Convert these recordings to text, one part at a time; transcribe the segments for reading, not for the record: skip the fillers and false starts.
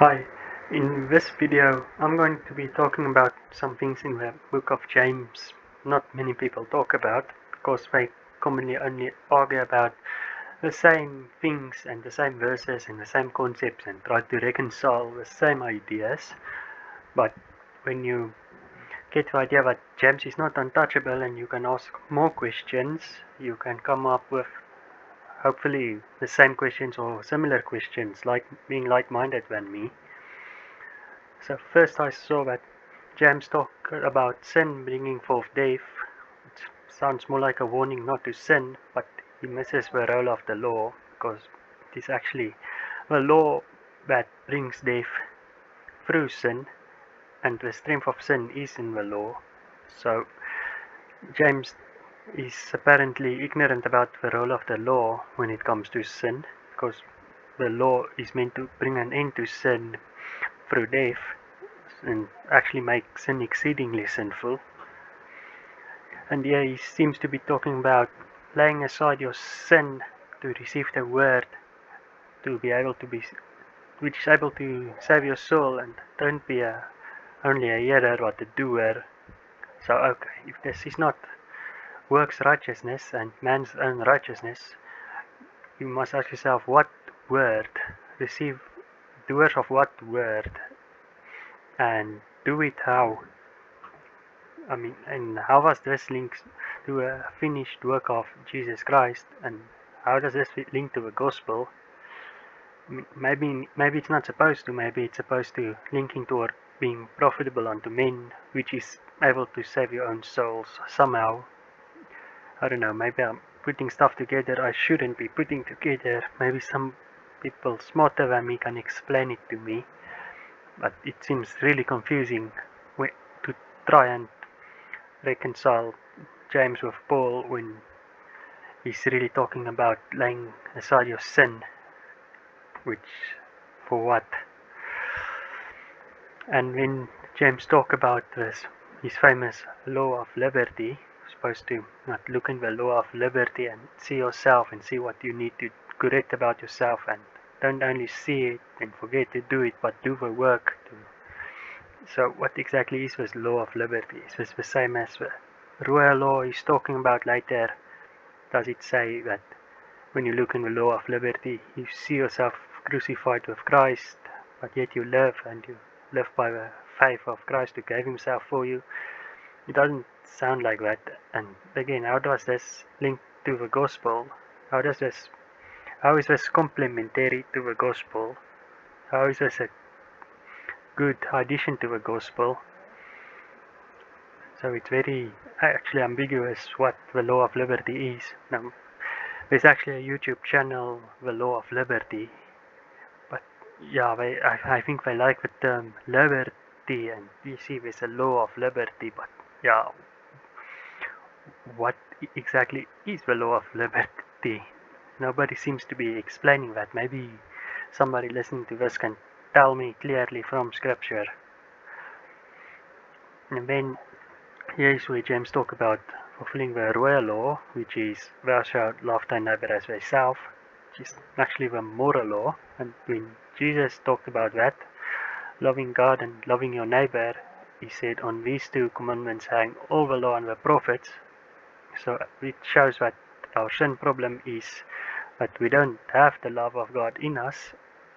Hi, in this video I'm going to be talking about some things in the book of James not many people talk about because they commonly only argue about the same things and the same verses and the same concepts and try to reconcile the same ideas. But when you get the idea that James is not untouchable and you can ask more questions, you can come up with hopefully the same questions or similar questions, like being like-minded than me. So first I saw that James talked about sin bringing forth death. It sounds more like a warning not to sin, but he misses the role of the law, because it is actually the law that brings death through sin, and the strength of sin is in the law. So James is apparently ignorant about the role of the law when it comes to sin, because the law is meant to bring an end to sin through death and actually make sin exceedingly sinful. And here he seems to be talking about laying aside your sin to receive the word, to be able to be, which is able to save your soul, and don't be only a hearer but a doer. So okay, if this is not works righteousness and man's own righteousness, you must ask yourself, what word? Receive doers of what word? And do it how? And how was this linked to a finished work of Jesus Christ? And how does this link to the gospel? Maybe it's not supposed to. Maybe it's supposed to linking toward being profitable unto men, which is able to save your own souls somehow. I don't know. Maybe I'm putting stuff together I shouldn't be putting together. Maybe some people smarter than me can explain it to me. But it seems really confusing to try and reconcile James with Paul when he's really talking about laying aside your sin, which for what? And when James talk about this, his famous law of liberty, supposed to not look in the law of liberty and see yourself and see what you need to correct about yourself, and don't only see it and forget to do it, but do the work to. So what exactly is this law of liberty? Is this the same as the royal law he's talking about later? Does it say that when you look in the law of liberty, you see yourself crucified with Christ, but yet you live, and you live by the faith of Christ who gave himself for you? It doesn't sound like that. And again, how does this link to the gospel? How is this complementary to the gospel? How is this a good addition to the gospel? So it's very actually ambiguous what the law of liberty is. Now, there's actually a YouTube channel, The Law of Liberty, but yeah, I think they like the term liberty, and you see there's a law of liberty, but yeah, what exactly is the law of liberty? Nobody seems to be explaining that. Maybe somebody listening to this can tell me clearly from scripture. And then here's where James talk about fulfilling the royal law, which is thou shalt love thy neighbor as thyself, which is actually the moral law. And when Jesus talked about that, loving God and loving your neighbor, he said, on these two commandments hang all the law and the prophets. So it shows that our sin problem is that we don't have the love of God in us,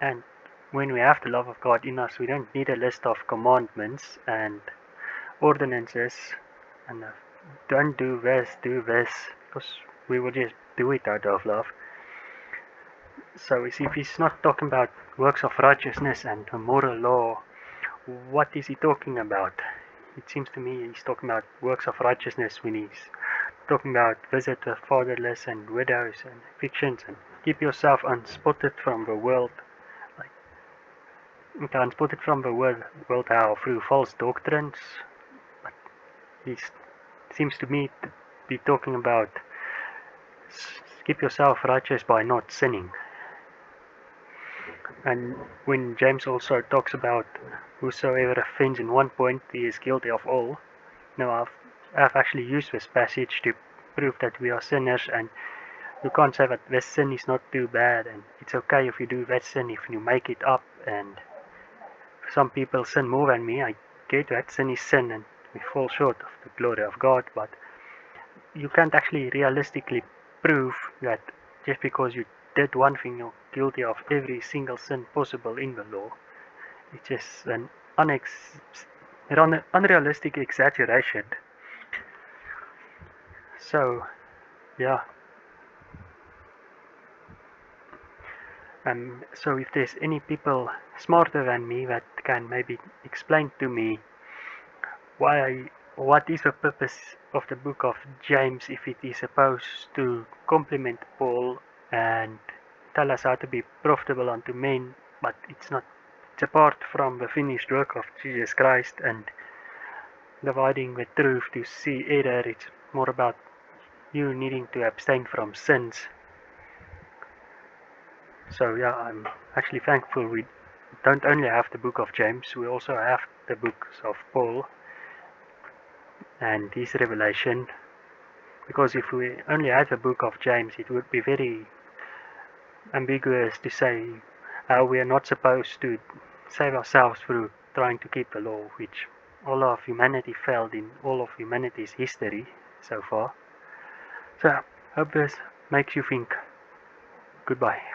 and when we have the love of God in us, we don't need a list of commandments and ordinances and don't do this, because we will just do it out of love. So if he's not talking about works of righteousness and the moral law, what is he talking about? It seems to me he's talking about works of righteousness when he's talking about visit the fatherless and widows and evictions and keep yourself unspotted from the world. Like, unspotted from the world how? Through false doctrines? But he seems to me to be talking about keep yourself righteous by not sinning. And when James also talks about whosoever offends in one point, he is guilty of all. Now I've actually used this passage to prove that we are sinners, and you can't say that this sin is not too bad and it's okay if you do that sin if you make it up, and some people sin more than me. I get that sin is sin and we fall short of the glory of God, but you can't actually realistically prove that just because you did one thing you're guilty of every single sin possible in the law. It's just an unrealistic exaggeration. So, yeah. So if there's any people smarter than me that can maybe explain to me what is the purpose of the book of James if it is supposed to complement Paul and tell us how to be profitable unto men, but it's not. It's apart from the finished work of Jesus Christ and dividing the truth to see error. It's more about you needing to abstain from sins. So yeah, I'm actually thankful we don't only have the book of James, we also have the books of Paul and his revelation, because if we only had the book of James it would be very ambiguous to say how we are not supposed to save ourselves through trying to keep the law, which all of humanity failed in all of humanity's history so far. So, hope this makes you think. Goodbye.